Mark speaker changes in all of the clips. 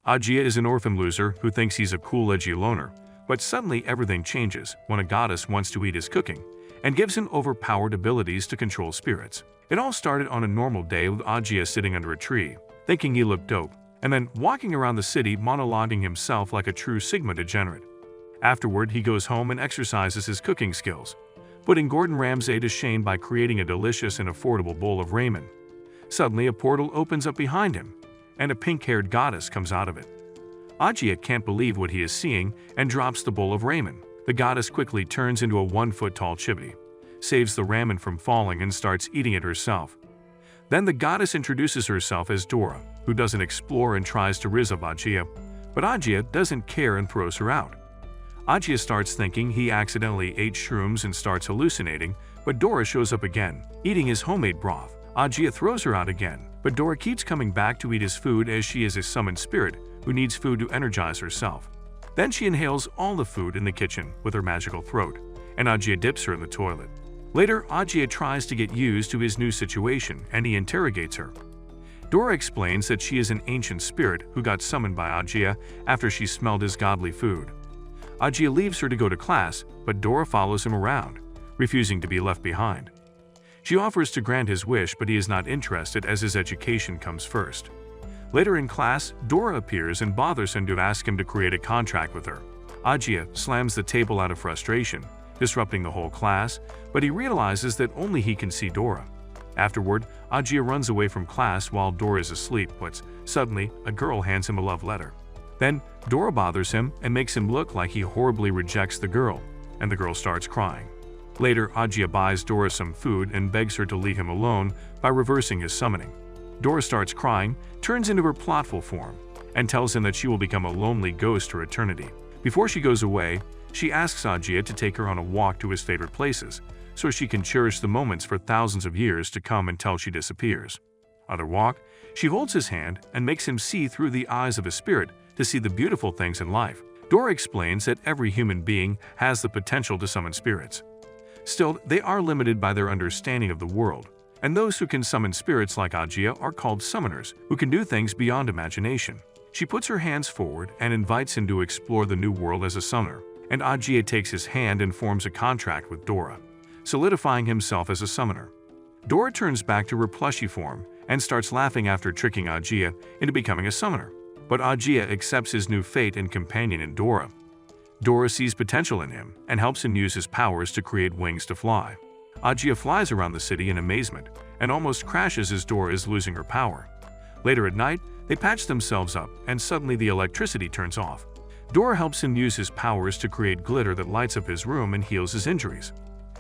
Speaker 1: Ajia is an orphan loser who thinks he's a cool edgy loner, but suddenly everything changes when a goddess wants to eat his cooking and gives him overpowered abilities to control spirits. It all started on a normal day with Ajia sitting under a tree, thinking he looked dope, and then walking around the city monologuing himself like a true Sigma degenerate. Afterward, he goes home and exercises his cooking skills, putting Gordon Ramsay to shame by creating a delicious and affordable bowl of ramen. Suddenly, a portal opens up behind him, and a pink-haired goddess comes out of it. Ajia can't believe what he is seeing and drops the bowl of ramen. The goddess quickly turns into a 1-foot-tall chibi, saves the ramen from falling and starts eating it herself. Then the goddess introduces herself as Dora, who doesn't explore and tries to rizz up Ajia, but Ajia doesn't care and throws her out. Ajia starts thinking he accidentally ate shrooms and starts hallucinating, but Dora shows up again, eating his homemade broth. Ajia throws her out again, but Dora keeps coming back to eat his food as she is a summoned spirit who needs food to energize herself. Then she inhales all the food in the kitchen with her magical throat, and Ajia dips her in the toilet. Later, Ajia tries to get used to his new situation and he interrogates her. Dora explains that she is an ancient spirit who got summoned by Ajia after she smelled his godly food. Ajia leaves her to go to class, but Dora follows him around, refusing to be left behind. She offers to grant his wish, but he is not interested as his education comes first. Later in class, Dora appears and bothers him to ask him to create a contract with her. Ajia slams the table out of frustration, disrupting the whole class, but he realizes that only he can see Dora. Afterward, Ajia runs away from class while Dora is asleep, but suddenly a girl hands him a love letter. Then, Dora bothers him and makes him look like he horribly rejects the girl, and the girl starts crying. Later, Ajia buys Dora some food and begs her to leave him alone by reversing his summoning. Dora starts crying, turns into her plotful form, and tells him that she will become a lonely ghost for eternity. Before she goes away, she asks Ajia to take her on a walk to his favorite places, so she can cherish the moments for thousands of years to come until she disappears. On their walk, she holds his hand and makes him see through the eyes of a spirit to see the beautiful things in life. Dora explains that every human being has the potential to summon spirits. Still, they are limited by their understanding of the world, and those who can summon spirits like Ajia are called summoners, who can do things beyond imagination. She puts her hands forward and invites him to explore the new world as a summoner, and Ajia takes his hand and forms a contract with Dora, solidifying himself as a summoner. Dora turns back to her plushy form and starts laughing after tricking Ajia into becoming a summoner. But Ajia accepts his new fate and companion in Dora. Dora sees potential in him and helps him use his powers to create wings to fly. Ajia flies around the city in amazement and almost crashes as Dora is losing her power. Later at night, they patch themselves up and suddenly the electricity turns off. Dora helps him use his powers to create glitter that lights up his room and heals his injuries.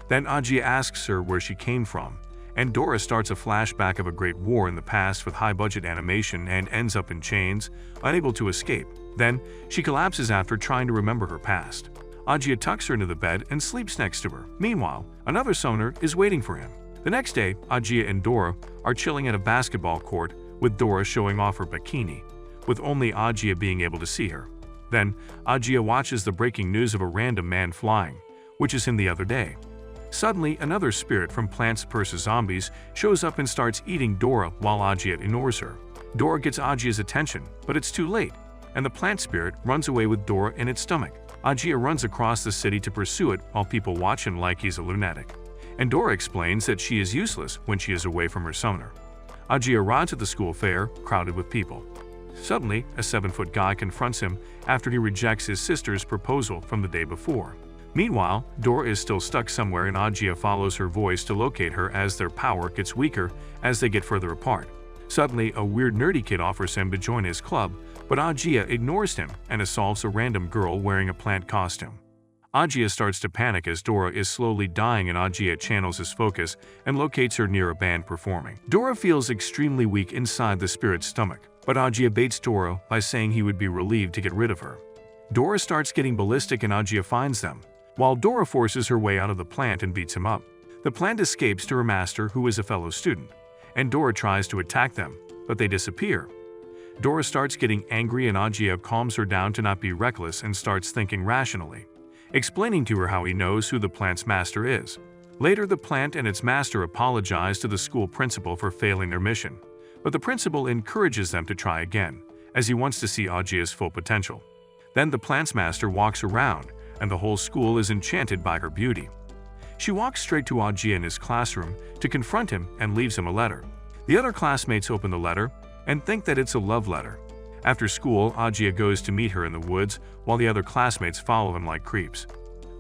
Speaker 1: Then Ajia asks her where she came from, and Dora starts a flashback of a great war in the past with high-budget animation and ends up in chains, unable to escape. Then, she collapses after trying to remember her past. Ajia tucks her into the bed and sleeps next to her. Meanwhile, another summoner is waiting for him. The next day, Ajia and Dora are chilling at a basketball court, with Dora showing off her bikini, with only Ajia being able to see her. Then, Ajia watches the breaking news of a random man flying, which is him the other day. Suddenly, another spirit from Plants vs. Zombies shows up and starts eating Dora while Ajia ignores her. Dora gets Ajia's attention, but it's too late, and the plant spirit runs away with Dora in its stomach. Ajia runs across the city to pursue it while people watch him like he's a lunatic. And Dora explains that she is useless when she is away from her summoner. Ajia arrives at the school fair, crowded with people. Suddenly, a 7-foot guy confronts him after he rejects his sister's proposal from the day before. Meanwhile, Dora is still stuck somewhere and Ajia follows her voice to locate her as their power gets weaker as they get further apart. Suddenly, a weird nerdy kid offers him to join his club, but Ajia ignores him and assaults a random girl wearing a plant costume. Ajia starts to panic as Dora is slowly dying and Ajia channels his focus and locates her near a band performing. Dora feels extremely weak inside the spirit's stomach, but Ajia baits Dora by saying he would be relieved to get rid of her. Dora starts getting ballistic and Ajia finds them, while Dora forces her way out of the plant and beats him up. The plant escapes to her master, who is a fellow student, and Dora tries to attack them, but they disappear. Dora starts getting angry and Ajia calms her down to not be reckless and starts thinking rationally, explaining to her how he knows who the plant's master is. Later, the plant and its master apologize to the school principal for failing their mission, but the principal encourages them to try again, as he wants to see Augeia's full potential. Then the plant's master walks around, and the whole school is enchanted by her beauty. She walks straight to Augeia in his classroom to confront him and leaves him a letter. The other classmates open the letter and think that it's a love letter. After school, Augeia goes to meet her in the woods while the other classmates follow him like creeps.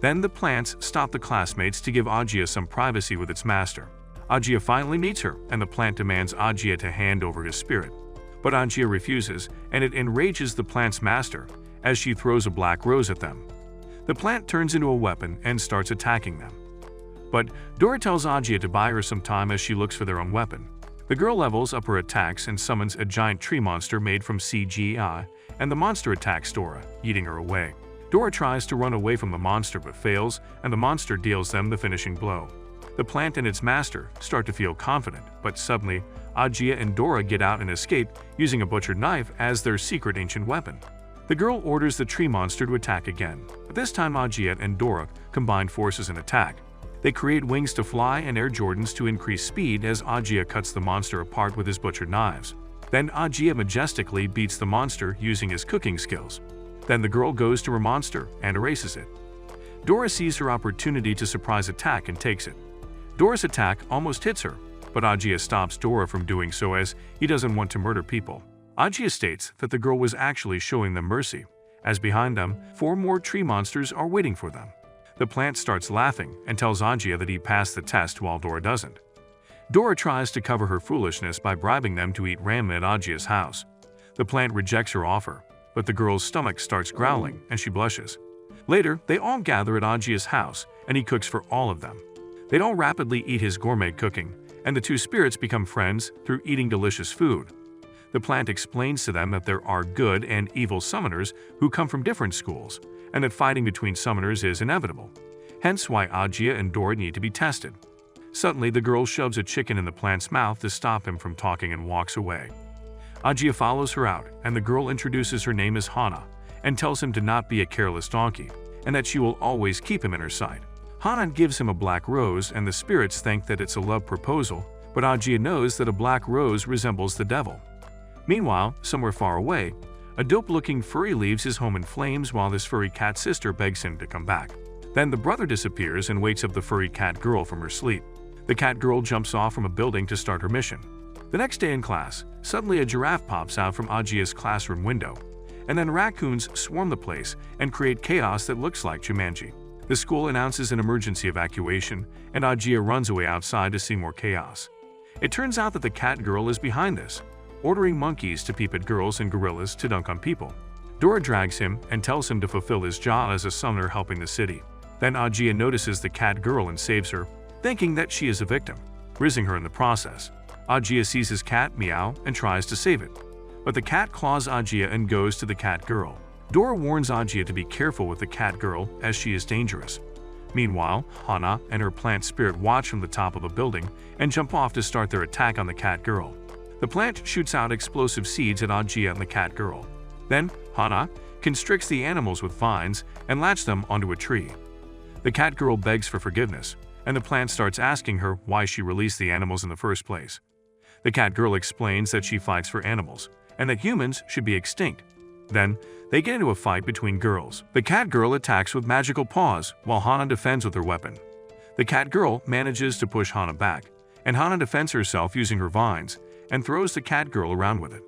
Speaker 1: Then the plants stop the classmates to give Augeia some privacy with its master. Augeia finally meets her, and the plant demands Augeia to hand over his spirit. But Augeia refuses, and it enrages the plant's master as she throws a black rose at them. The plant turns into a weapon and starts attacking them. But Dora tells Augeia to buy her some time as she looks for their own weapon. The girl levels up her attacks and summons a giant tree monster made from CGI, and the monster attacks Dora, eating her away. Dora tries to run away from the monster but fails, and the monster deals them the finishing blow. The plant and its master start to feel confident, but suddenly, Augeia and Dora get out and escape using a butcher knife as their secret ancient weapon. The girl orders the tree monster to attack again, but this time Augeia and Dora combine forces and attack. They create wings to fly and Air Jordans to increase speed as Augeia cuts the monster apart with his butchered knives. Then Augeia majestically beats the monster using his cooking skills. Then the girl goes to her monster and erases it. Dora sees her opportunity to surprise attack and takes it. Dora's attack almost hits her, but Augeia stops Dora from doing so as he doesn't want to murder people. Augeia states that the girl was actually showing them mercy, as behind them, 4 more tree monsters are waiting for them. The plant starts laughing and tells Augeia that he passed the test while Dora doesn't. Dora tries to cover her foolishness by bribing them to eat ramen at Augeia's house. The plant rejects her offer, but the girl's stomach starts growling and she blushes. Later, they all gather at Augeia's house and he cooks for all of them. They all rapidly eat his gourmet cooking, and the 2 spirits become friends through eating delicious food. The plant explains to them that there are good and evil summoners who come from different schools, and that fighting between summoners is inevitable. Hence why Augeia and Dora need to be tested. Suddenly, the girl shoves a chicken in the plant's mouth to stop him from talking and walks away. Augeia follows her out, and the girl introduces her name as Hana, and tells him to not be a careless donkey, and that she will always keep him in her sight. Hana gives him a black rose, and the spirits think that it's a love proposal, but Augeia knows that a black rose resembles the devil. Meanwhile, somewhere far away, a dope-looking furry leaves his home in flames while his furry cat sister begs him to come back. Then the brother disappears and wakes up the furry cat girl from her sleep. The cat girl jumps off from a building to start her mission. The next day in class, suddenly a giraffe pops out from Augeia's classroom window, and then raccoons swarm the place and create chaos that looks like Jumanji. The school announces an emergency evacuation, and Augeia runs away outside to see more chaos. It turns out that the cat girl is behind this, ordering monkeys to peep at girls and gorillas to dunk on people. Dora drags him and tells him to fulfill his job as a summoner helping the city. Then Augeia notices the cat girl and saves her, thinking that she is a victim, rizzing her in the process. Augeia sees his cat meow and tries to save it, but the cat claws Augeia and goes to the cat girl. Dora warns Augeia to be careful with the cat girl as she is dangerous. Meanwhile, Hana and her plant spirit watch from the top of a building and jump off to start their attack on the cat girl. The plant shoots out explosive seeds at Augeia and the cat girl. Then, Hana constricts the animals with vines and latches them onto a tree. The cat girl begs for forgiveness, and the plant starts asking her why she released the animals in the first place. The cat girl explains that she fights for animals, and that humans should be extinct. Then, they get into a fight between girls. The cat girl attacks with magical paws, while Hana defends with her weapon. The cat girl manages to push Hana back, and Hana defends herself using her vines, and throws the cat girl around with it.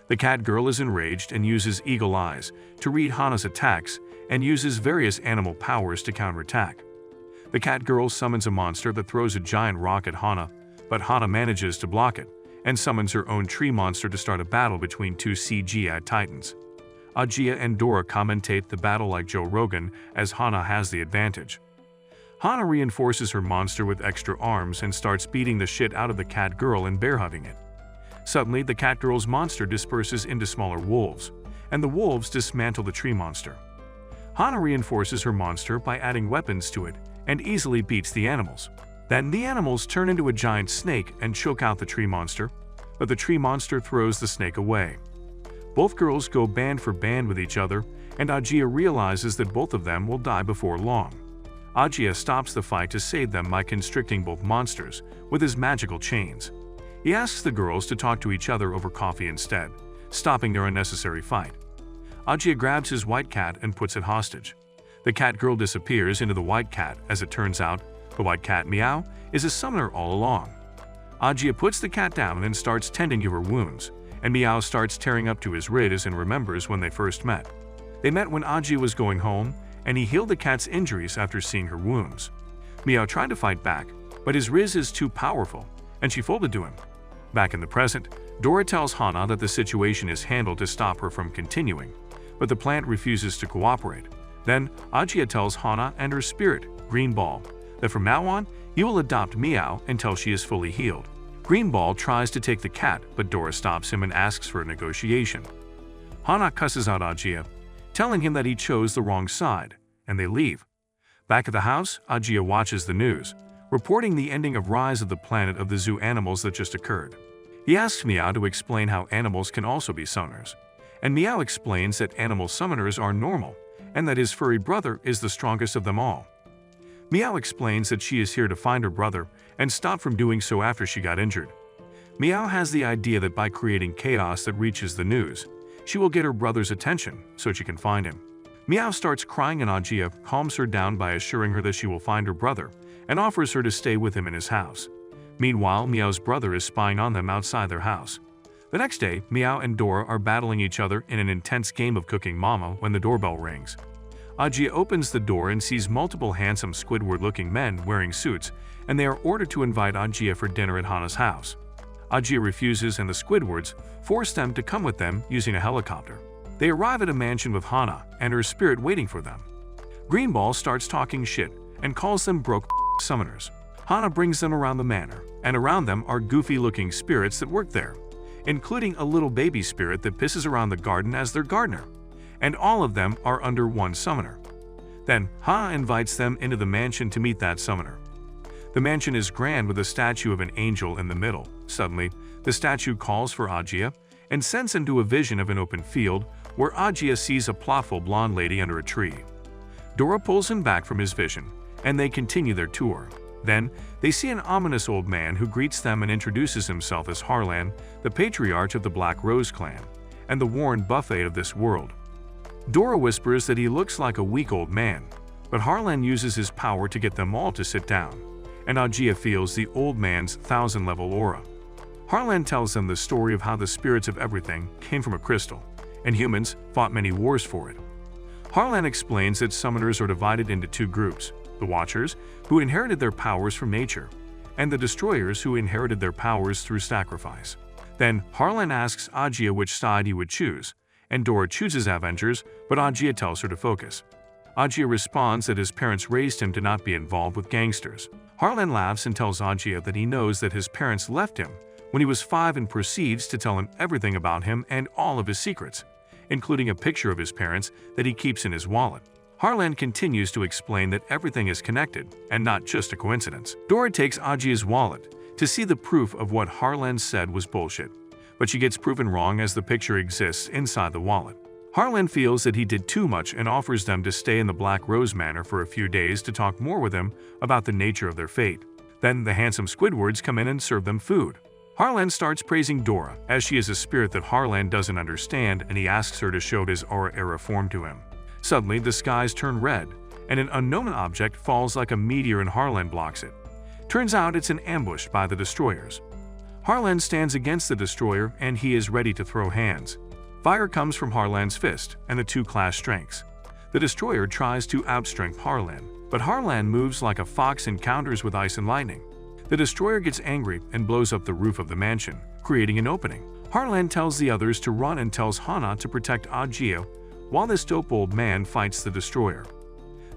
Speaker 1: The cat girl is enraged and uses eagle eyes to read Hana's attacks and uses various animal powers to counterattack. The cat girl summons a monster that throws a giant rock at Hana, but Hana manages to block it and summons her own tree monster to start a battle between 2 CGI titans. Augeia and Dora commentate the battle like Joe Rogan as Hana has the advantage. Hana reinforces her monster with extra arms and starts beating the shit out of the cat girl and bear hugging it. Suddenly, the cat girl's monster disperses into smaller wolves, and the wolves dismantle the tree monster. Hana reinforces her monster by adding weapons to it and easily beats the animals. Then the animals turn into a giant snake and choke out the tree monster, but the tree monster throws the snake away. Both girls go band for band with each other, and Augeia realizes that both of them will die before long. Augeia stops the fight to save them by constricting both monsters with his magical chains. He asks the girls to talk to each other over coffee instead, stopping their unnecessary fight. Ajia grabs his white cat and puts it hostage. The cat girl disappears into the white cat. As it turns out, the white cat, Meow, is a summoner all along. Ajia puts the cat down and starts tending to her wounds, and Meow starts tearing up to his Riz and remembers when they first met. They met when Ajia was going home, and he healed the cat's injuries after seeing her wounds. Meow tried to fight back, but his Riz is too powerful, and she folded to him. Back in the present, Dora tells Hana that the situation is handled to stop her from continuing, but the plant refuses to cooperate. Then, Ajia tells Hana and her spirit, Green Ball, that from now on, he will adopt Meow until she is fully healed. Green Ball tries to take the cat, but Dora stops him and asks for a negotiation. Hana cusses out Ajia, telling him that he chose the wrong side, and they leave. Back at the house, Ajia watches the news, reporting the ending of Rise of the Planet of the Zoo animals that just occurred. He asks Meow to explain how animals can also be summoners, and Meow explains that animal summoners are normal, and that his furry brother is the strongest of them all. Meow explains that she is here to find her brother and stop from doing so after she got injured. Meow has the idea that by creating chaos that reaches the news, she will get her brother's attention so she can find him. Meow starts crying and Ajia calms her down by assuring her that she will find her brother and offers her to stay with him in his house. Meanwhile, Meow's brother is spying on them outside their house. The next day, Meow and Dora are battling each other in an intense game of Cooking Mama when the doorbell rings. Ajia opens the door and sees multiple handsome Squidward-looking men wearing suits, and they are ordered to invite Ajia for dinner at Hana's house. Ajia refuses and the Squidwards force them to come with them using a helicopter. They arrive at a mansion with Hana and her spirit waiting for them. Greenball starts talking shit and calls them broke summoners. Hana brings them around the manor, and around them are goofy-looking spirits that work there, including a little baby spirit that pisses around the garden as their gardener, and all of them are under one summoner. Then, Hana invites them into the mansion to meet that summoner. The mansion is grand with a statue of an angel in the middle. Suddenly, the statue calls for Ajia and sends him to a vision of an open field where Ajia sees a playful blonde lady under a tree. Dora pulls him back from his vision, and they continue their tour. Then, they see an ominous old man who greets them and introduces himself as Harlan, the patriarch of the Black Rose clan, and the Warren Buffet of this world. Dora whispers that he looks like a weak old man, but Harlan uses his power to get them all to sit down, and Ajia feels the old man's 1000-level aura. Harlan tells them the story of how the spirits of everything came from a crystal, and humans fought many wars for it. Harlan explains that summoners are divided into two groups: the Watchers, who inherited their powers from nature, and the Destroyers, who inherited their powers through sacrifice. Then, Harlan asks Ajia which side he would choose, and Dora chooses Avengers, but Ajia tells her to focus. Ajia responds that his parents raised him to not be involved with gangsters. Harlan laughs and tells Ajia that he knows that his parents left him when he was 5 and proceeds to tell him everything about him and all of his secrets, including a picture of his parents that he keeps in his wallet. Harlan continues to explain that everything is connected and not just a coincidence. Dora takes Ajia's wallet to see the proof of what Harlan said was bullshit, but she gets proven wrong as the picture exists inside the wallet. Harlan feels that he did too much and offers them to stay in the Black Rose Manor for a few days to talk more with him about the nature of their fate. Then the handsome Squidwards come in and serve them food. Harlan starts praising Dora, as she is a spirit that Harlan doesn't understand, and he asks her to show his aura form to him. Suddenly, the skies turn red, and an unknown object falls like a meteor and Harlan blocks it. Turns out it's an ambush by the Destroyers. Harlan stands against the Destroyer and he is ready to throw hands. Fire comes from Harlan's fist, and the two clash strengths. The Destroyer tries to outstrength Harlan, but Harlan moves like a fox and counters with ice and lightning. The Destroyer gets angry and blows up the roof of the mansion, creating an opening. Harlan tells the others to run and tells Hana to protect Ajia while this dope old man fights the Destroyer.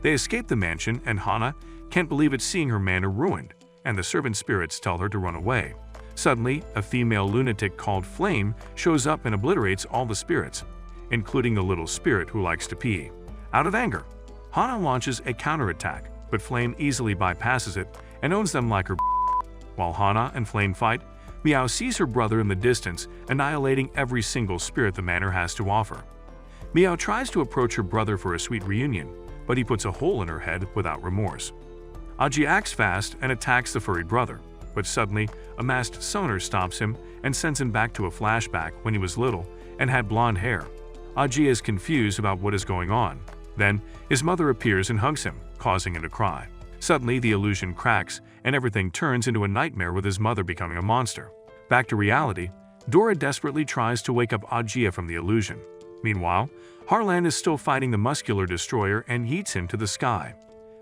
Speaker 1: They escape the mansion, and Hana can't believe it seeing her manor ruined, and the servant spirits tell her to run away. Suddenly, a female lunatic called Flame shows up and obliterates all the spirits, including the little spirit who likes to pee. Out of anger, Hana launches a counterattack, but Flame easily bypasses it and owns them like her. While Hana and Flame fight, Meow sees her brother in the distance, annihilating every single spirit the manor has to offer. Meow tries to approach her brother for a sweet reunion, but he puts a hole in her head without remorse. Ajia acts fast and attacks the furry brother, but suddenly, a masked summoner stops him and sends him back to a flashback when he was little and had blonde hair. Ajia is confused about what is going on. Then, his mother appears and hugs him, causing him to cry. Suddenly, the illusion cracks, and everything turns into a nightmare with his mother becoming a monster. Back to reality, Dora desperately tries to wake up Ajia from the illusion. Meanwhile, Harlan is still fighting the muscular destroyer and yeets him to the sky,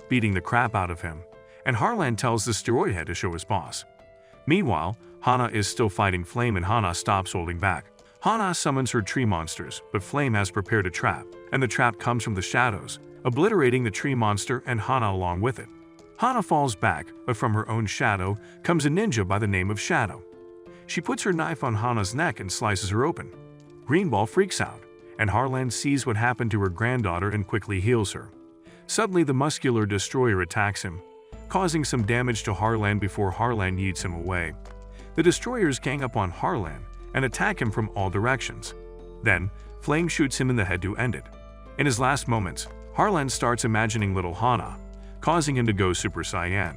Speaker 1: beating the crap out of him, and Harlan tells the steroid head to show his boss. Meanwhile, Hana is still fighting Flame and Hana stops holding back. Hana summons her tree monsters, but Flame has prepared a trap, and the trap comes from the shadows, obliterating the tree monster and Hana along with it. Hana falls back, but from her own shadow comes a ninja by the name of Shadow. She puts her knife on Hana's neck and slices her open. Greenball freaks out, and Harlan sees what happened to her granddaughter and quickly heals her. Suddenly, the muscular destroyer attacks him, causing some damage to Harlan before Harlan yeets him away. The destroyers gang up on Harlan and attack him from all directions. Then, Flame shoots him in the head to end it. In his last moments, Harlan starts imagining little Hana, causing him to go Super Saiyan.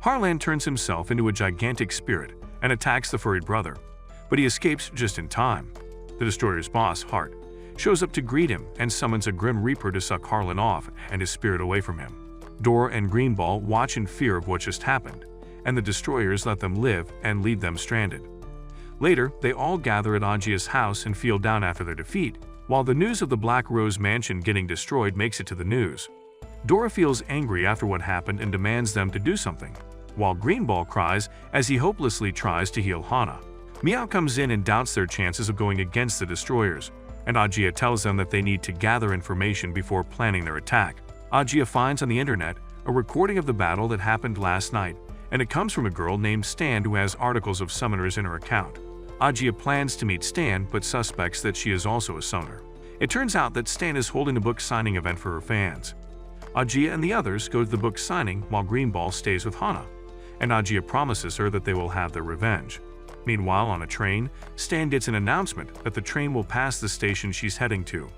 Speaker 1: Harlan turns himself into a gigantic spirit and attacks the furry brother, but he escapes just in time. The destroyer's boss, Heart, shows up to greet him and summons a Grim Reaper to suck Harlan off and his spirit away from him. Dora and Greenball watch in fear of what just happened, and the destroyers let them live and leave them stranded. Later, they all gather at Ajia's house and feel down after their defeat, while the news of the Black Rose Mansion getting destroyed makes it to the news. Dora feels angry after what happened and demands them to do something, while Greenball cries as he hopelessly tries to heal Hana. Meow comes in and doubts their chances of going against the destroyers, and Ajia tells them that they need to gather information before planning their attack. Ajia finds on the internet a recording of the battle that happened last night, and it comes from a girl named Stan who has articles of summoners in her account. Ajia plans to meet Stan but suspects that she is also a summoner. It turns out that Stan is holding a book signing event for her fans. Ajia and the others go to the book signing while Greenball stays with Hana, and Ajia promises her that they will have their revenge. Meanwhile, on a train, Stan gets an announcement that the train will pass the station she's heading to.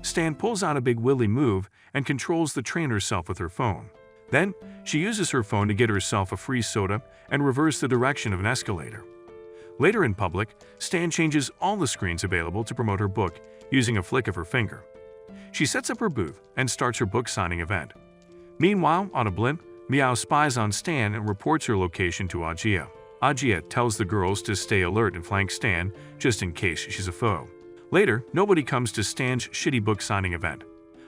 Speaker 1: Stan pulls out a big willy move and controls the train herself with her phone. Then, she uses her phone to get herself a free soda and reverse the direction of an escalator. Later in public, Stan changes all the screens available to promote her book using a flick of her finger. She sets up her booth and starts her book signing event. Meanwhile, on a blimp, Meow spies on Stan and reports her location to Ajia. Ajia tells the girls to stay alert and flank Stan just in case she's a foe. Later, nobody comes to Stan's shitty book signing event.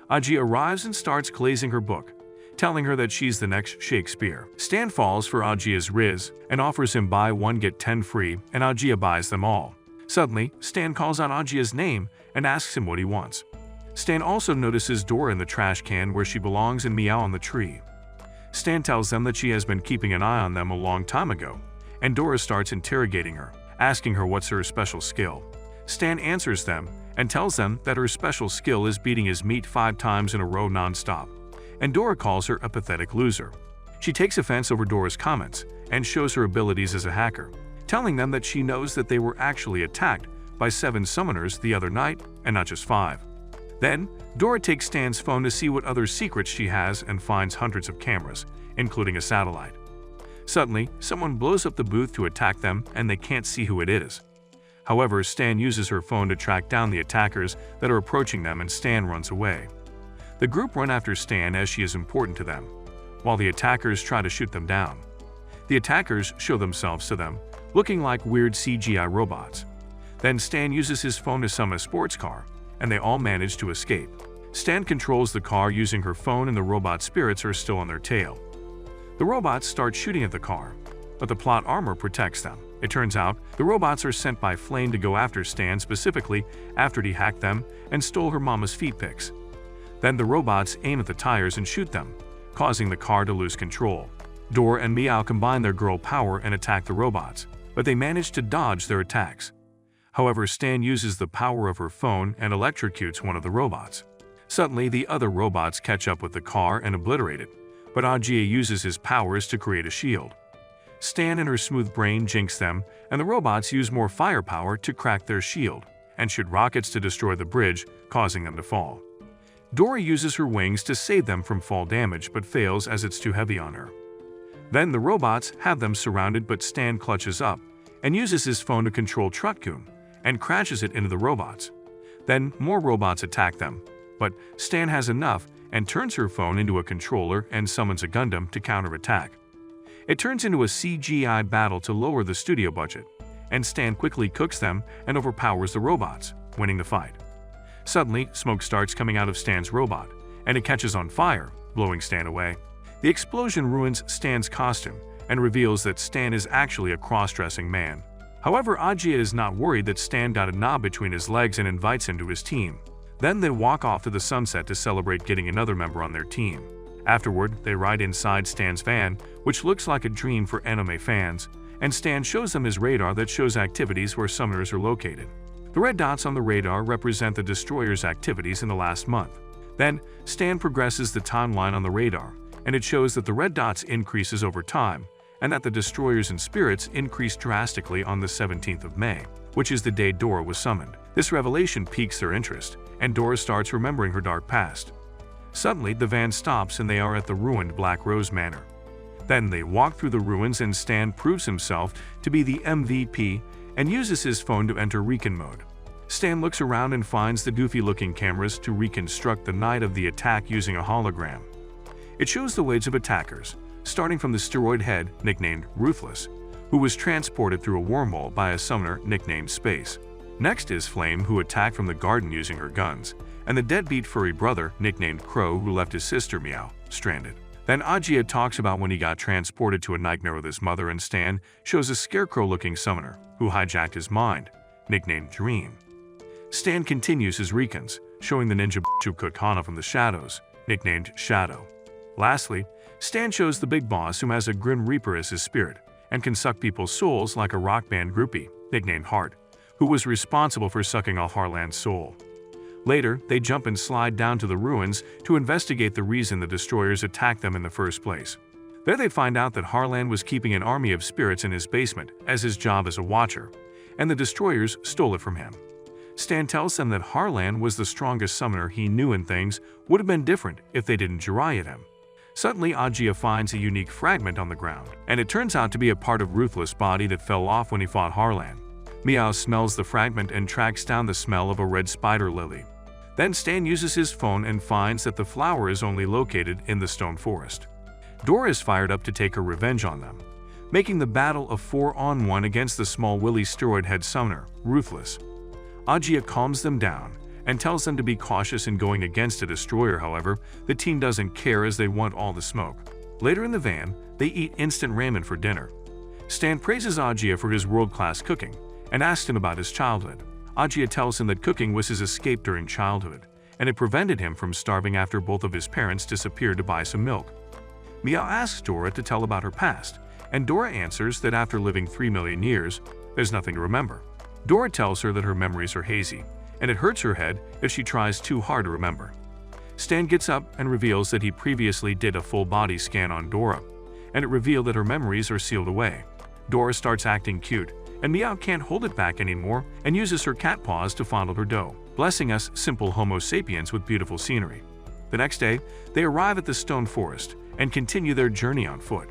Speaker 1: Ajia arrives and starts glazing her book, telling her that she's the next Shakespeare. Stan falls for Ajia's riz and offers him buy one get 10 free, and Ajia buys them all. Suddenly, Stan calls out Ajia's name and asks him what he wants. Stan also notices Dora in the trash can where she belongs and Meow on the tree. Stan tells them that she has been keeping an eye on them a long time ago, and Dora starts interrogating her, asking her what's her special skill. Stan answers them and tells them that her special skill is beating his meat 5 times in a row non-stop, and Dora calls her a pathetic loser. She takes offense over Dora's comments and shows her abilities as a hacker, telling them that she knows that they were actually attacked by 7 summoners the other night and not just 5. Then, Dora takes Stan's phone to see what other secrets she has and finds hundreds of cameras, including a satellite. Suddenly, someone blows up the booth to attack them and they can't see who it is. However, Stan uses her phone to track down the attackers that are approaching them and Stan runs away. The group run after Stan as she is important to them, while the attackers try to shoot them down. The attackers show themselves to them, looking like weird CGI robots. Then Stan uses his phone to summon a sports car, and they all manage to escape. Stan controls the car using her phone and the robot spirits are still on their tail. The robots start shooting at the car, but the plot armor protects them. It turns out the robots are sent by Flame to go after Stan specifically after he hacked them and stole her mama's feet pics. Then the robots aim at the tires and shoot them, causing the car to lose control. Dora and Meow combine their girl power and attack the robots, but they manage to dodge their attacks. However, Stan uses the power of her phone and electrocutes one of the robots. Suddenly, the other robots catch up with the car and obliterate it, but Ajia uses his powers to create a shield. Stan and her smooth brain jinx them, and the robots use more firepower to crack their shield and shoot rockets to destroy the bridge, causing them to fall. Dora uses her wings to save them from fall damage but fails as it's too heavy on her. Then the robots have them surrounded but Stan clutches up and uses his phone to control Truckcoon and crashes it into the robots. Then more robots attack them, but Stan has enough and turns her phone into a controller and summons a Gundam to counterattack. It turns into a CGI battle to lower the studio budget, and Stan quickly cooks them and overpowers the robots, winning the fight. Suddenly, smoke starts coming out of Stan's robot, and it catches on fire, blowing Stan away. The explosion ruins Stan's costume and reveals that Stan is actually a cross-dressing man. However, Ajia is not worried that Stan got a knob between his legs and invites him to his team. Then they walk off to the sunset to celebrate getting another member on their team. Afterward, they ride inside Stan's van, which looks like a dream for anime fans, and Stan shows them his radar that shows activities where summoners are located. The red dots on the radar represent the destroyer's activities in the last month. Then, Stan progresses the timeline on the radar, and it shows that the red dots increases over time, and that the destroyers and spirits increased drastically on the 17th of May, which is the day Dora was summoned. This revelation piques their interest, and Dora starts remembering her dark past. Suddenly, the van stops and they are at the ruined Black Rose Manor. Then they walk through the ruins and Stan proves himself to be the MVP and uses his phone to enter recon mode. Stan looks around and finds the goofy-looking cameras to reconstruct the night of the attack using a hologram. It shows the waves of attackers, starting from the steroid head nicknamed Ruthless, who was transported through a wormhole by a summoner nicknamed Space. Next is Flame, who attacked from the garden using her guns, and the deadbeat furry brother nicknamed Crow, who left his sister Meow stranded. Then Ajia talks about when he got transported to a nightmare with his mother, and Stan shows a scarecrow-looking summoner who hijacked his mind, nicknamed Dream. Stan continues his recons, showing the ninja Chukukana from the shadows, nicknamed Shadow. Lastly, Stan shows the big boss who has a Grim Reaper as his spirit and can suck people's souls like a rock band groupie, nicknamed Heart, who was responsible for sucking off Harlan's soul. Later, they jump and slide down to the ruins to investigate the reason the destroyers attacked them in the first place. There they find out that Harlan was keeping an army of spirits in his basement as his job as a watcher, and the destroyers stole it from him. Stan tells them that Harlan was the strongest summoner he knew, and things would have been different if they didn't Jiraiya him. Suddenly, Ajia finds a unique fragment on the ground, and it turns out to be a part of Ruthless' body that fell off when he fought Harlan. Meow smells the fragment and tracks down the smell of a red spider lily. Then Stan uses his phone and finds that the flower is only located in the stone forest. Dora is fired up to take her revenge on them, making the battle a 4-on-1 against the small willy steroid head summoner, Ruthless. Ajia calms them down and tells them to be cautious in going against a destroyer. However, the team doesn't care as they want all the smoke. Later in the van, they eat instant ramen for dinner. Stan praises Ajia for his world-class cooking and asks him about his childhood. Ajia tells him that cooking was his escape during childhood, and it prevented him from starving after both of his parents disappeared to buy some milk. Meow asks Dora to tell about her past, and Dora answers that after living 3 million years, there's nothing to remember. Dora tells her that her memories are hazy, and it hurts her head if she tries too hard to remember. Stan gets up and reveals that he previously did a full-body scan on Dora, and it revealed that her memories are sealed away. Dora starts acting cute, and Meow can't hold it back anymore and uses her cat paws to fondle her dough, blessing us simple Homo sapiens with beautiful scenery. The next day, they arrive at the stone forest and continue their journey on foot.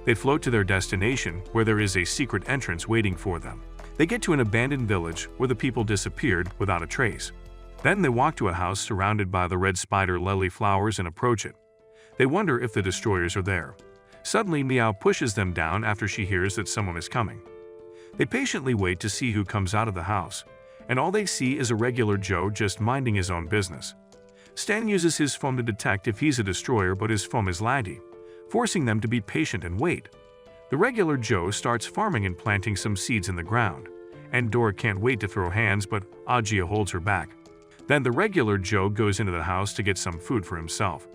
Speaker 1: They float to their destination, where there is a secret entrance waiting for them. They get to an abandoned village where the people disappeared without a trace. Then they walk to a house surrounded by the red spider lily flowers and approach it. They wonder if the destroyers are there. Suddenly, Meow pushes them down after she hears that someone is coming. They patiently wait to see who comes out of the house, and all they see is a regular Joe just minding his own business. Stan uses his phone to detect if he's a destroyer, but his phone is laggy, forcing them to be patient and wait. The regular Joe starts farming and planting some seeds in the ground, and Dora can't wait to throw hands, but Ajia holds her back. Then the regular Joe goes into the house to get some food for himself.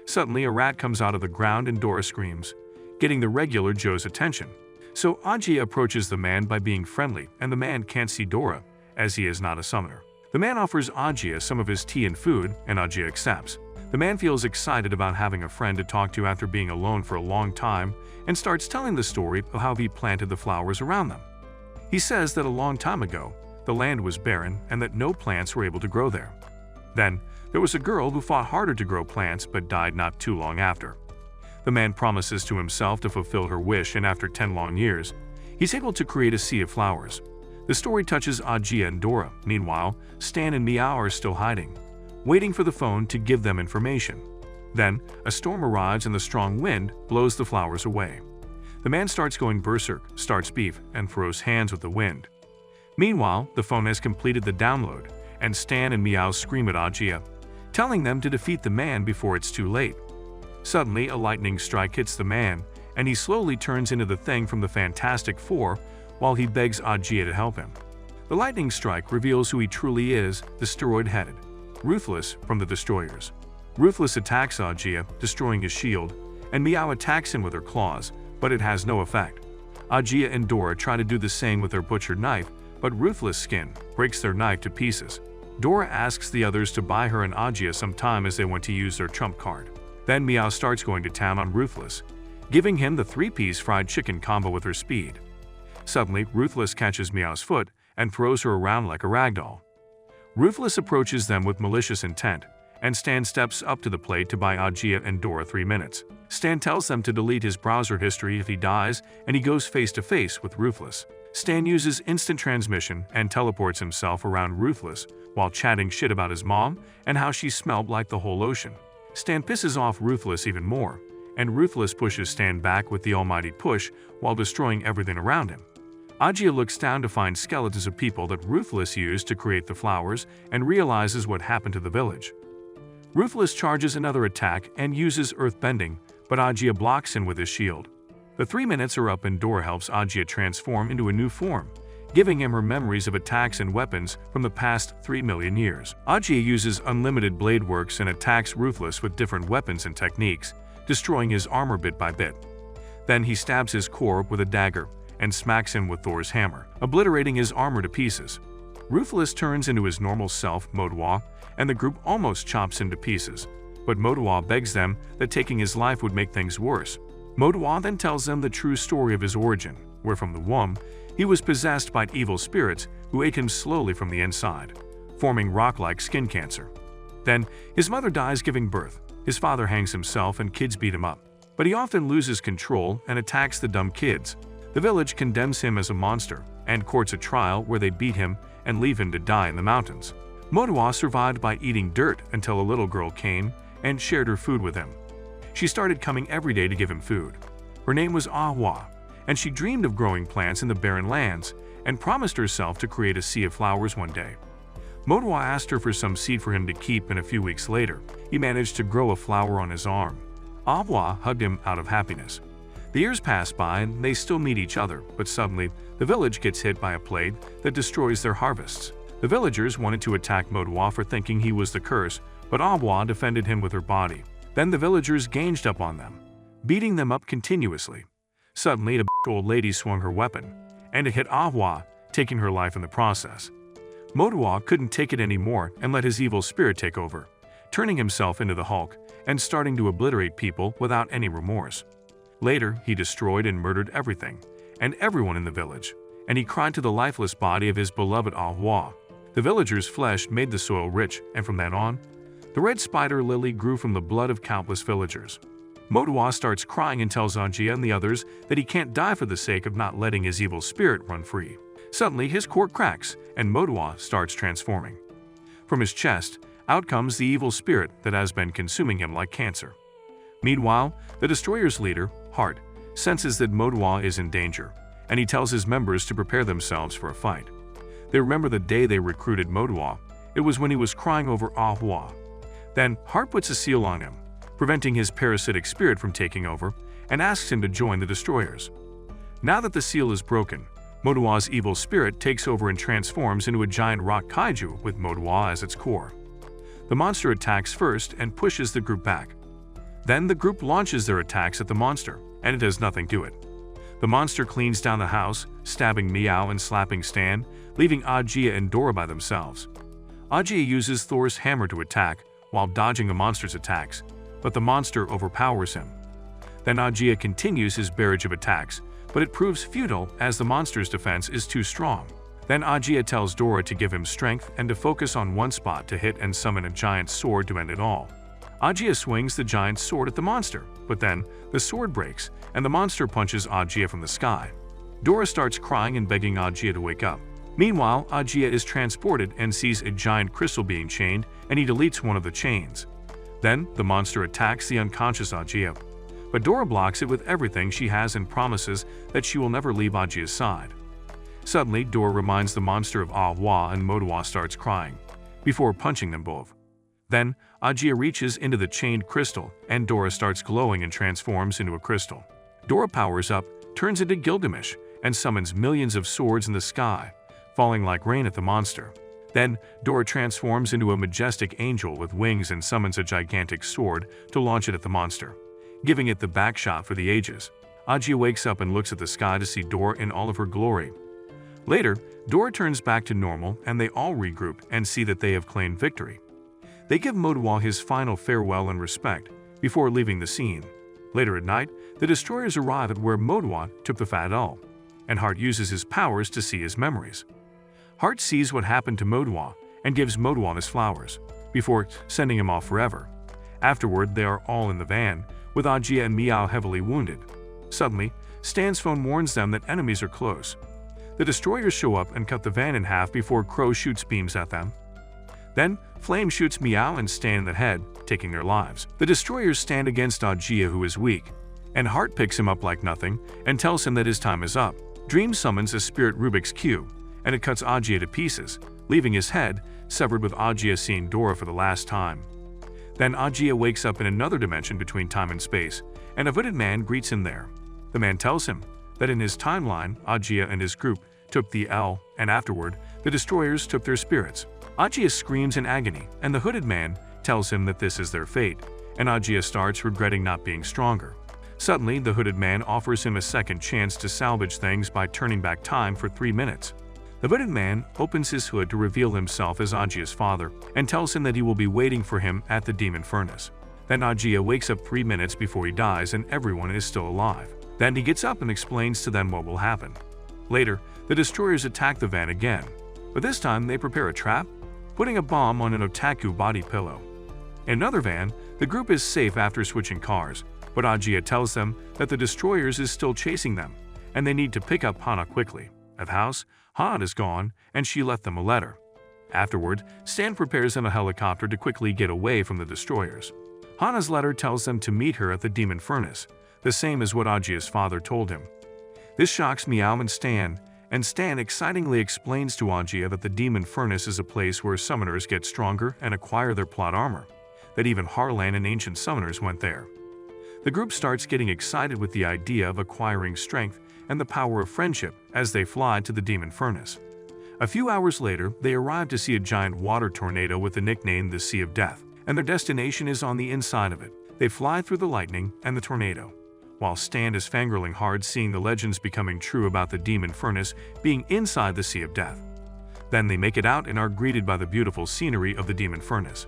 Speaker 1: Suddenly, a rat comes out of the ground and Dora screams, getting the regular Joe's attention. So Ajia approaches the man by being friendly, and the man can't see Dora, as he is not a summoner. The man offers Ajia some of his tea and food, and Ajia accepts. The man feels excited about having a friend to talk to after being alone for a long time, and starts telling the story of how he planted the flowers around them. He says that a long time ago, the land was barren and that no plants were able to grow there. Then, there was a girl who fought harder to grow plants but died not too long after. The man promises to himself to fulfill her wish, and after 10 long years, he's able to create a sea of flowers. The story touches Ajia and Dora. Meanwhile, Stan and Meow are still hiding, waiting for the phone to give them information. Then, a storm arrives and the strong wind blows the flowers away. The man starts going berserk, starts beef, and throws hands with the wind. Meanwhile, the phone has completed the download, and Stan and Meow scream at Ajia, telling them to defeat the man before it's too late. Suddenly, a lightning strike hits the man, and he slowly turns into the thing from the Fantastic Four while he begs Ajia to help him. The lightning strike reveals who he truly is, the steroid-headed Ruthless from the Destroyers. Ruthless attacks Ajia, destroying his shield, and Meow attacks him with her claws, but it has no effect. Ajia and Dora try to do the same with their butcher knife, but Ruthless' skin breaks their knife to pieces. Dora asks the others to buy her and Ajia some time as they want to use their trump card. Then Meow starts going to town on Ruthless, giving him the 3-piece fried chicken combo with her speed. Suddenly, Ruthless catches Meow's foot and throws her around like a ragdoll. Ruthless approaches them with malicious intent, and Stan steps up to the plate to buy Ajia and Dora 3 minutes. Stan tells them to delete his browser history if he dies, and he goes face-to-face with Ruthless. Stan uses instant transmission and teleports himself around Ruthless while chatting shit about his mom and how she smelled like the whole ocean. Stan pisses off Ruthless even more, and Ruthless pushes Stan back with the almighty push while destroying everything around him. Ajia looks down to find skeletons of people that Ruthless used to create the flowers and realizes what happened to the village. Ruthless charges another attack and uses earthbending, but Ajia blocks him with his shield. The 3 minutes are up and Dora helps Ajia transform into a new form, giving him her memories of attacks and weapons from the past 3 million years. Ajia uses unlimited blade works and attacks Ruthless with different weapons and techniques, destroying his armor bit by bit. Then he stabs his core with a dagger and smacks him with Thor's hammer, obliterating his armor to pieces. Ruthless turns into his normal self, Modawa, and the group almost chops him to pieces, but Modawa begs them that taking his life would make things worse. Modawa then tells them the true story of his origin, where from the womb, he was possessed by evil spirits who ate him slowly from the inside, forming rock-like skin cancer. Then, his mother dies giving birth, his father hangs himself and kids beat him up, but he often loses control and attacks the dumb kids. The village condemns him as a monster and courts a trial where they beat him and leave him to die in the mountains. Modawa survived by eating dirt until a little girl came and shared her food with him. She started coming every day to give him food. Her name was Ahwa, and she dreamed of growing plants in the barren lands and promised herself to create a sea of flowers one day. Modawa asked her for some seed for him to keep, and a few weeks later, he managed to grow a flower on his arm. Ahwa hugged him out of happiness. The years pass by and they still meet each other, but suddenly, the village gets hit by a plague that destroys their harvests. The villagers wanted to attack Modawa for thinking he was the curse, but Ahwa defended him with her body. Then the villagers ganged up on them, beating them up continuously. Suddenly, a old lady swung her weapon, and it hit Ahwa, taking her life in the process. Modawa couldn't take it anymore and let his evil spirit take over, turning himself into the Hulk and starting to obliterate people without any remorse. Later, he destroyed and murdered everything and everyone in the village, and he cried to the lifeless body of his beloved Ahwa. The villagers' flesh made the soil rich, and from then on, the red spider lily grew from the blood of countless villagers. Modawa starts crying and tells Ajia and the others that he can't die for the sake of not letting his evil spirit run free. Suddenly, his core cracks, and Modawa starts transforming. From his chest, out comes the evil spirit that has been consuming him like cancer. Meanwhile, the Destroyer's leader, Hart, senses that Modawa is in danger, and he tells his members to prepare themselves for a fight. They remember the day they recruited Modawa. It was when he was crying over Ahwa. Then, Hart puts a seal on him, preventing his parasitic spirit from taking over, and asks him to join the Destroyers. Now that the seal is broken, Modawa's evil spirit takes over and transforms into a giant rock kaiju with Modawa as its core. The monster attacks first and pushes the group back. Then the group launches their attacks at the monster, and it does nothing to it. The monster cleans down the house, stabbing Meow and slapping Stan, leaving Ajia and Dora by themselves. Ajia uses Thor's hammer to attack while dodging the monster's attacks, but the monster overpowers him. Then Ajia continues his barrage of attacks, but it proves futile as the monster's defense is too strong. Then Ajia tells Dora to give him strength and to focus on one spot to hit and summon a giant sword to end it all. Ajia swings the giant sword at the monster, but then the sword breaks and the monster punches Ajia from the sky. Dora starts crying and begging Ajia to wake up, Meanwhile, Ajia is transported and sees a giant crystal being chained, and he deletes one of the chains. Then, the monster attacks the unconscious Ajia. But Dora blocks it with everything she has and promises that she will never leave Ajia's side. Suddenly, Dora reminds the monster of Ah-Wah and Modawa starts crying, before punching them both. Then, Ajia reaches into the chained crystal, and Dora starts glowing and transforms into a crystal. Dora powers up, turns into Gilgamesh, and summons millions of swords in the sky, falling like rain at the monster. Then, Dora transforms into a majestic angel with wings and summons a gigantic sword to launch it at the monster, giving it the backshot for the ages. Ajia wakes up and looks at the sky to see Dora in all of her glory. Later, Dora turns back to normal and they all regroup and see that they have claimed victory. They give Modawa his final farewell and respect before leaving the scene. Later at night, the destroyers arrive at where Modawa took the Fat Owl, and Heart uses his powers to see his memories. Heart sees what happened to Modawa and gives Modawa his flowers, before sending him off forever. Afterward, they are all in the van, with Ajia and Meow heavily wounded. Suddenly, Stan's phone warns them that enemies are close. The destroyers show up and cut the van in half before Crow shoots beams at them. Then, Flame shoots Meow and Stan in the head, taking their lives. The destroyers stand against Ajia, who is weak, and Heart picks him up like nothing and tells him that his time is up. Dream summons a spirit Rubik's Cube, and it cuts Ajia to pieces, leaving his head severed with Ajia seeing Dora for the last time. Then Ajia wakes up in another dimension between time and space, and a hooded man greets him there. The man tells him that in his timeline, Ajia and his group took the L, and afterward, the destroyers took their spirits. Ajia screams in agony, and the hooded man tells him that this is their fate, and Ajia starts regretting not being stronger. Suddenly, the hooded man offers him a second chance to salvage things by turning back time for 3 minutes. The hooded man opens his hood to reveal himself as Ajia's father and tells him that he will be waiting for him at the demon furnace. Then Ajia wakes up 3 minutes before he dies and everyone is still alive. Then he gets up and explains to them what will happen. Later, the destroyers attack the van again, but this time they prepare a trap, putting a bomb on an otaku body pillow. In another van, the group is safe after switching cars, but Ajia tells them that the destroyers is still chasing them, and they need to pick up Hana quickly. At the house, Hana is gone, and she left them a letter. Afterward, Stan prepares them a helicopter to quickly get away from the destroyers. Hana's letter tells them to meet her at the demon furnace, the same as what Ajia's father told him. This shocks Meow and Stan excitingly explains to Ajia that the demon furnace is a place where summoners get stronger and acquire their plot armor, that even Harlan and ancient summoners went there. The group starts getting excited with the idea of acquiring strength and the power of friendship as they fly to the demon furnace. A few hours later, they arrive to see a giant water tornado with the nickname the Sea of Death, and their destination is on the inside of it. They fly through the lightning and the tornado, while Stan is fangirling hard seeing the legends becoming true about the demon furnace being inside the Sea of Death. Then they make it out and are greeted by the beautiful scenery of the demon furnace.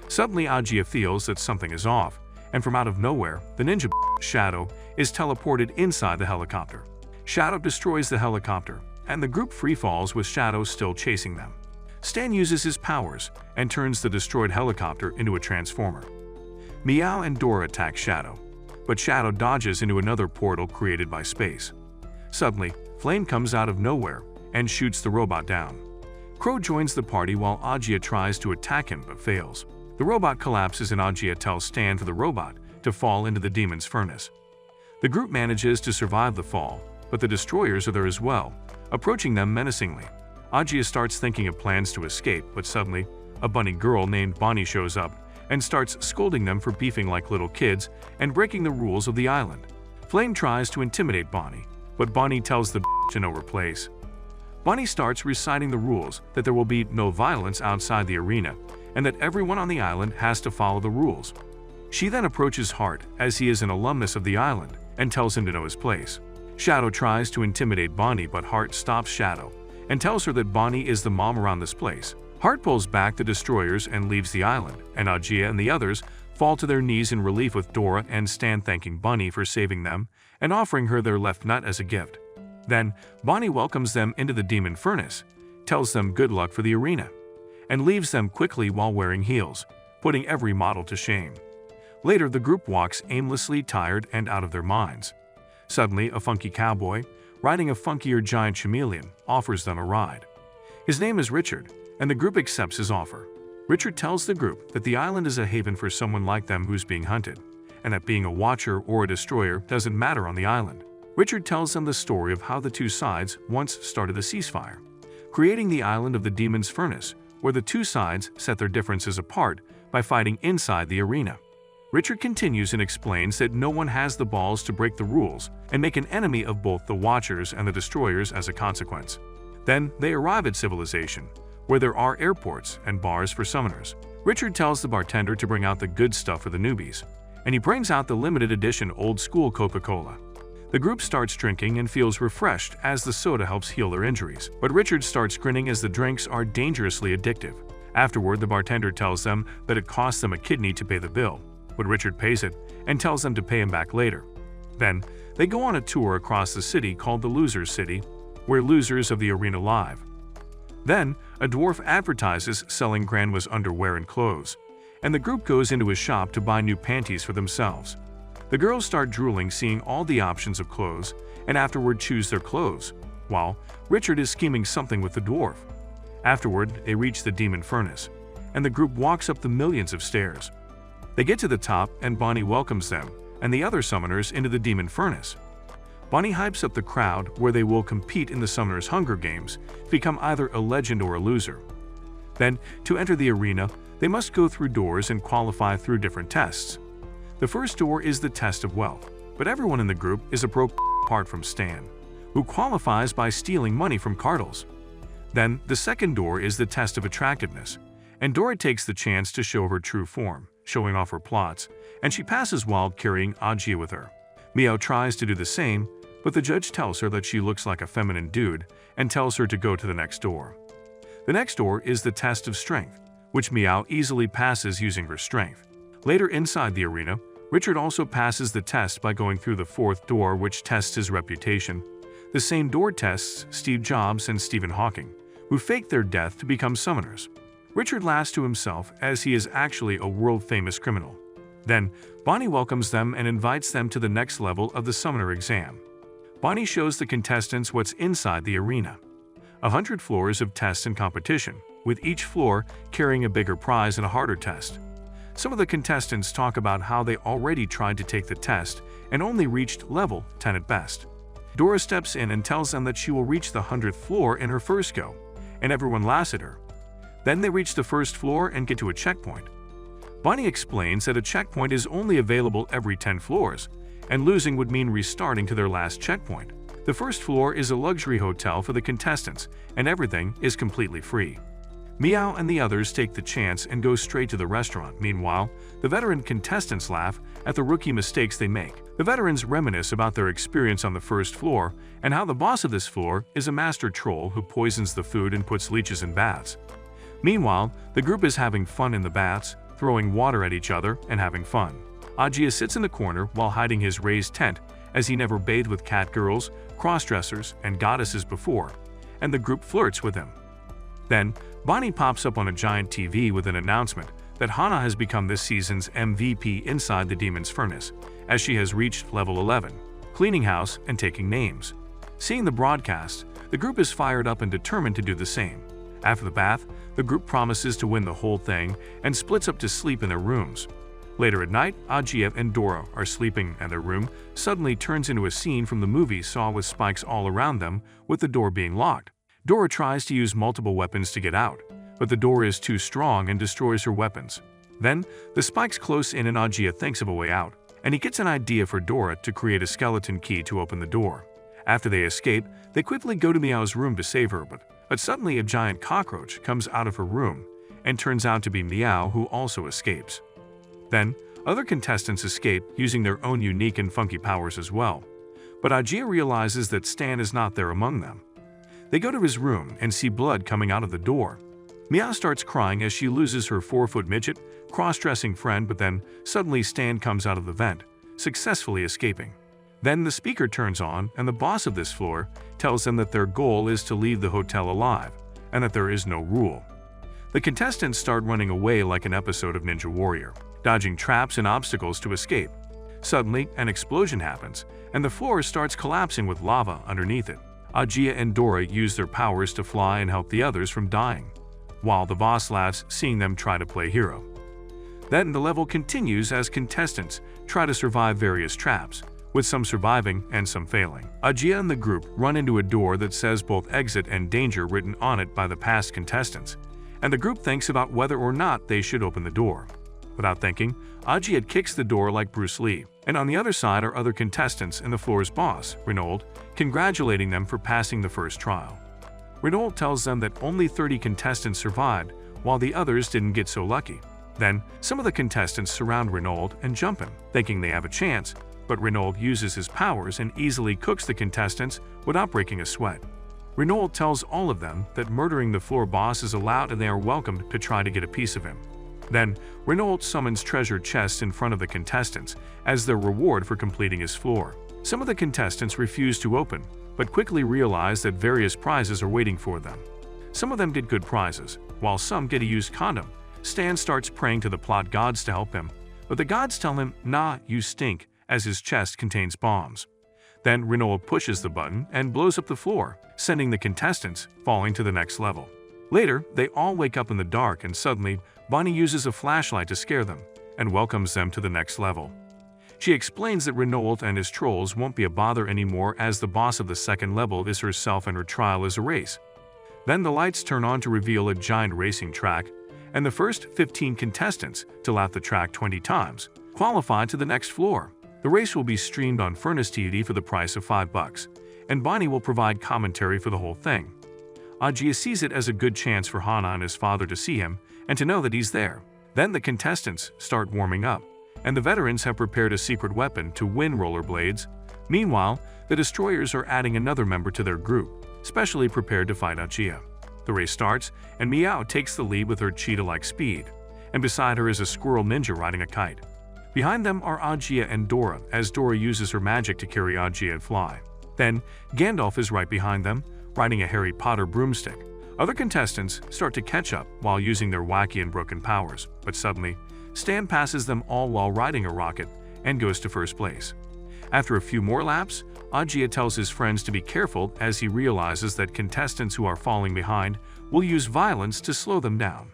Speaker 1: Suddenly Ajia feels that something is off, and from out of nowhere, the ninja Shadow is teleported inside the helicopter. Shadow destroys the helicopter, and the group free falls with Shadow still chasing them. Stan uses his powers and turns the destroyed helicopter into a transformer. Meow and Dora attack Shadow, but Shadow dodges into another portal created by space. Suddenly, Flame comes out of nowhere and shoots the robot down. Crow joins the party while Ajia tries to attack him but fails. The robot collapses and Ajia tells Stan for the robot to fall into the demon's furnace. The group manages to survive the fall, but the destroyers are there as well, approaching them menacingly. Ajia starts thinking of plans to escape, but suddenly, a bunny girl named Bonnie shows up and starts scolding them for beefing like little kids and breaking the rules of the island. Flame tries to intimidate Bonnie, but Bonnie tells the to know her place. Bonnie starts reciting the rules that there will be no violence outside the arena and that everyone on the island has to follow the rules. She then approaches Heart, as he is an alumnus of the island, and tells him to know his place. Shadow tries to intimidate Bonnie, but Heart stops Shadow and tells her that Bonnie is the mom around this place. Heart pulls back the destroyers and leaves the island, and Ajia and the others fall to their knees in relief with Dora and Stan thanking Bonnie for saving them and offering her their left nut as a gift. Then, Bonnie welcomes them into the demon furnace, tells them good luck for the arena, and leaves them quickly while wearing heels, putting every model to shame. Later, the group walks aimlessly, tired and out of their minds. Suddenly, a funky cowboy, riding a funkier giant chameleon, offers them a ride. His name is Richard, and the group accepts his offer. Richard tells the group that the island is a haven for someone like them who's being hunted, and that being a watcher or a destroyer doesn't matter on the island. Richard tells them the story of how the two sides once started a ceasefire, creating the island of the Demon's Furnace, where the two sides set their differences apart by fighting inside the arena. Richard continues and explains that no one has the balls to break the rules and make an enemy of both the Watchers and the Destroyers as a consequence. Then they arrive at Civilization, where there are airports and bars for summoners. Richard tells the bartender to bring out the good stuff for the newbies, and he brings out the limited edition old-school Coca-Cola. The group starts drinking and feels refreshed as the soda helps heal their injuries, but Richard starts grinning as the drinks are dangerously addictive. Afterward, the bartender tells them that it costs them a kidney to pay the bill, but Richard pays it and tells them to pay him back later. Then, they go on a tour across the city called the Losers City, where losers of the arena live. Then, a dwarf advertises selling Granwa's underwear and clothes, and the group goes into his shop to buy new panties for themselves. The girls start drooling seeing all the options of clothes, and afterward choose their clothes, while Richard is scheming something with the dwarf. Afterward, they reach the Demon Furnace, and the group walks up the millions of stairs. They get to the top, and Bonnie welcomes them and the other summoners into the Demon Furnace. Bonnie hypes up the crowd where they will compete in the Summoners' Hunger Games to become either a legend or a loser. Then, to enter the arena, they must go through doors and qualify through different tests. The first door is the test of wealth, but everyone in the group is a broke apart from Stan, who qualifies by stealing money from Cardles. Then, the second door is the test of attractiveness, and Dora takes the chance to show her true form, showing off her plots, and she passes while carrying Ajia with her. Meow tries to do the same, but the judge tells her that she looks like a feminine dude and tells her to go to the next door. The next door is the test of strength, which Meow easily passes using her strength. Later inside the arena, Richard also passes the test by going through the fourth door, which tests his reputation. The same door tests Steve Jobs and Stephen Hawking, who faked their death to become summoners. Richard laughs to himself as he is actually a world-famous criminal. Then, Bonnie welcomes them and invites them to the next level of the summoner exam. Bonnie shows the contestants what's inside the arena. 100 floors of tests and competition, with each floor carrying a bigger prize and a harder test. Some of the contestants talk about how they already tried to take the test and only reached level 10 at best. Dora steps in and tells them that she will reach the 100th floor in her first go, and everyone laughs at her. Then they reach the first floor and get to a checkpoint. Bonnie explains that a checkpoint is only available every 10 floors, and losing would mean restarting to their last checkpoint. The first floor is a luxury hotel for the contestants, and everything is completely free. Meow and the others take the chance and go straight to the restaurant. Meanwhile, the veteran contestants laugh at the rookie mistakes they make. The veterans reminisce about their experience on the first floor and how the boss of this floor is a master troll who poisons the food and puts leeches in baths. Meanwhile, the group is having fun in the baths, throwing water at each other and having fun. Ajia sits in the corner while hiding his raised tent, as he never bathed with cat girls, cross-dressers, and goddesses before, and the group flirts with him. Then, Bonnie pops up on a giant TV with an announcement that Hana has become this season's MVP inside the Demon's Furnace, as she has reached level 11, cleaning house and taking names. Seeing the broadcast, the group is fired up and determined to do the same. After the bath, the group promises to win the whole thing and splits up to sleep in their rooms. Later at night, Ajiev and Dora are sleeping, and their room suddenly turns into a scene from the movie Saw with spikes all around them, with the door being locked. Dora tries to use multiple weapons to get out, but the door is too strong and destroys her weapons. Then, the spikes close in and Ajia thinks of a way out, and he gets an idea for Dora to create a skeleton key to open the door. After they escape, they quickly go to Meow's room to save her, but suddenly a giant cockroach comes out of her room and turns out to be Meow, who also escapes. Then, other contestants escape using their own unique and funky powers as well, but Ajia realizes that Stan is not there among them. They go to his room and see blood coming out of the door. Meow starts crying as she loses her 4-foot midget, cross-dressing friend, but then suddenly Stan comes out of the vent, successfully escaping. Then the speaker turns on and the boss of this floor tells them that their goal is to leave the hotel alive and that there is no rule. The contestants start running away like an episode of Ninja Warrior, dodging traps and obstacles to escape. Suddenly, an explosion happens and the floor starts collapsing with lava underneath it. Ajia and Dora use their powers to fly and help the others from dying, while the boss laughs seeing them try to play hero. Then the level continues as contestants try to survive various traps, with some surviving and some failing. Ajia and the group run into a door that says both exit and danger written on it by the past contestants, and the group thinks about whether or not they should open the door. Without thinking, Ajia kicks the door like Bruce Lee, and on the other side are other contestants and the floor's boss, Renaud, congratulating them for passing the first trial. Renaud tells them that only 30 contestants survived, while the others didn't get so lucky. Then, some of the contestants surround Renaud and jump him, thinking they have a chance, but Renaud uses his powers and easily cooks the contestants without breaking a sweat. Renaud tells all of them that murdering the floor boss is allowed and they are welcomed to try to get a piece of him. Then, Renaud summons treasure chests in front of the contestants as their reward for completing his floor. Some of the contestants refuse to open, but quickly realize that various prizes are waiting for them. Some of them get good prizes, while some get a used condom. Stan starts praying to the plot gods to help him, but the gods tell him, "Nah, you stink," as his chest contains bombs. Then Renaud pushes the button and blows up the floor, sending the contestants falling to the next level. Later, they all wake up in the dark and suddenly, Bonnie uses a flashlight to scare them and welcomes them to the next level. She explains that Renaud and his trolls won't be a bother anymore as the boss of the second level is herself and her trial is a race. Then the lights turn on to reveal a giant racing track, and the first 15 contestants to lap the track 20 times qualify to the next floor. The race will be streamed on Furnace TV for the price of $5, and Bonnie will provide commentary for the whole thing. Ajia sees it as a good chance for Hana and his father to see him and to know that he's there. Then the contestants start warming up, and the veterans have prepared a secret weapon to win rollerblades. Meanwhile, the destroyers are adding another member to their group, specially prepared to fight Ajia. The race starts, and Meow takes the lead with her cheetah-like speed, and beside her is a squirrel ninja riding a kite. Behind them are Ajia and Dora, as Dora uses her magic to carry Ajia and fly. Then, Gandalf is right behind them, riding a Harry Potter broomstick. Other contestants start to catch up while using their wacky and broken powers, but suddenly, Stan passes them all while riding a rocket and goes to first place. After a few more laps, Ajia tells his friends to be careful as he realizes that contestants who are falling behind will use violence to slow them down.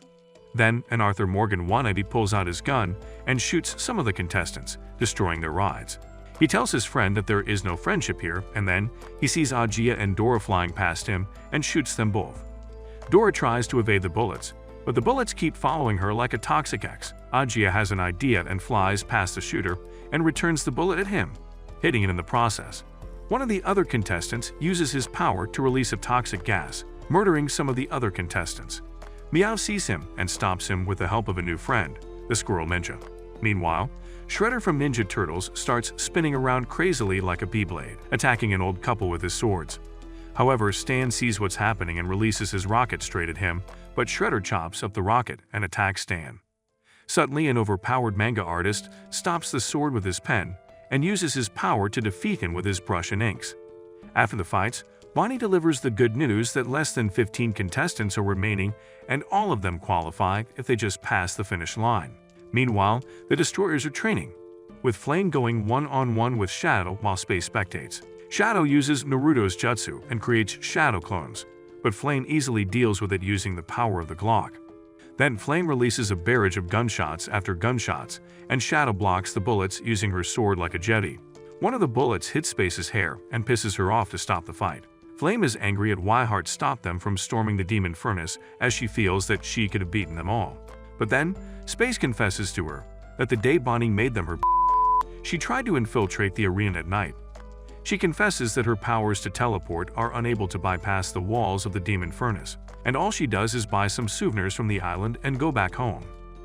Speaker 1: Then, an Arthur Morgan wannabe pulls out his gun and shoots some of the contestants, destroying their rides. He tells his friend that there is no friendship here, and then he sees Ajia and Dora flying past him and shoots them both. Dora tries to evade the bullets, but the bullets keep following her like a toxic X. Ajia has an idea and flies past the shooter and returns the bullet at him, hitting it in the process. One of the other contestants uses his power to release a toxic gas, murdering some of the other contestants. Meow sees him and stops him with the help of a new friend, the Squirrel Ninja. Meanwhile, Shredder from Ninja Turtles starts spinning around crazily like a Beyblade, attacking an old couple with his swords. However, Stan sees what's happening and releases his rocket straight at him, but Shredder chops up the rocket and attacks Stan. Suddenly, an overpowered manga artist stops the sword with his pen and uses his power to defeat him with his brush and inks. After the fights, Bonnie delivers the good news that less than 15 contestants are remaining and all of them qualify if they just pass the finish line. Meanwhile, the destroyers are training, with Flame going one-on-one with Shadow while Space spectates. Shadow uses Naruto's jutsu and creates shadow clones, but Flame easily deals with it using the power of the Glock. Then Flame releases a barrage of gunshots after gunshots, and Shadow blocks the bullets using her sword like a jetty. One of the bullets hits Space's hair and pisses her off to stop the fight. Flame is angry at why Heart stopped them from storming the Demon Furnace as she feels that she could have beaten them all. But then, Space confesses to her that the day Bonnie made them her she tried to infiltrate the arena at night. She confesses that her powers to teleport are unable to bypass the walls of the Demon Furnace, and all she does is buy some souvenirs from the island and go back home.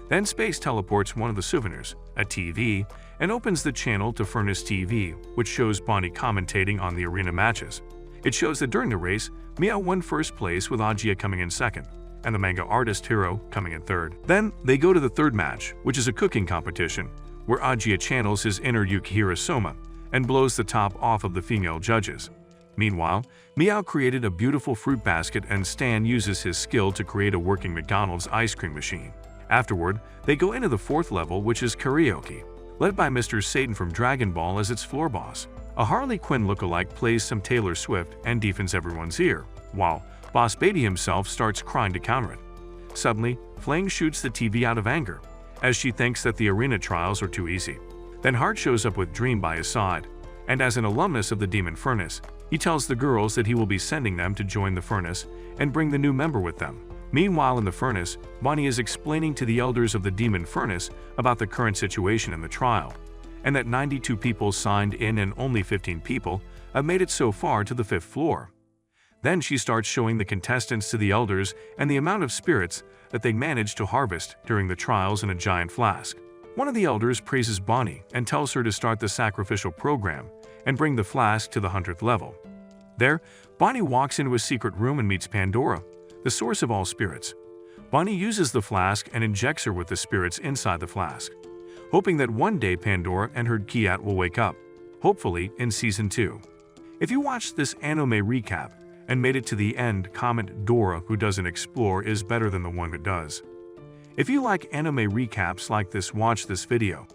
Speaker 1: Then Space teleports one of the souvenirs, a TV, and opens the channel to Furnace TV, which shows Bonnie commentating on the arena matches. It shows that during the race, Meow won first place with Ajia coming in second, and the manga artist Hiro coming in third. Then they go to the third match, which is a cooking competition, where Ajia channels his inner Yukihira Soma and blows the top off of the female judges. Meanwhile, Meow created a beautiful fruit basket and Stan uses his skill to create a working McDonald's ice cream machine. Afterward, they go into the fourth level, which is karaoke, led by Mr. Satan from Dragon Ball as its floor boss. A Harley Quinn lookalike plays some Taylor Swift and deafens everyone's ear, while Boss Baby himself starts crying to counter it. Suddenly, Flang shoots the TV out of anger, as she thinks that the arena trials are too easy. Then Hart shows up with Dream by his side, and as an alumnus of the Demon Furnace, he tells the girls that he will be sending them to join the Furnace and bring the new member with them. Meanwhile in the Furnace, Bonnie is explaining to the elders of the Demon Furnace about the current situation in the trial, and that 92 people signed in and only 15 people have made it so far to the 5th floor. Then she starts showing the contestants to the elders and the amount of spirits that they managed to harvest during the trials in a giant flask. One of the elders praises Bonnie and tells her to start the sacrificial program and bring the flask to the 100th level. There, Bonnie walks into a secret room and meets Pandora, the source of all spirits. Bonnie uses the flask and injects her with the spirits inside the flask, hoping that one day Pandora and her Kiat will wake up, hopefully in Season 2. If you watched this anime recap and made it to the end, comment Dora who doesn't explore is better than the one who does. If you like anime recaps like this, watch this video.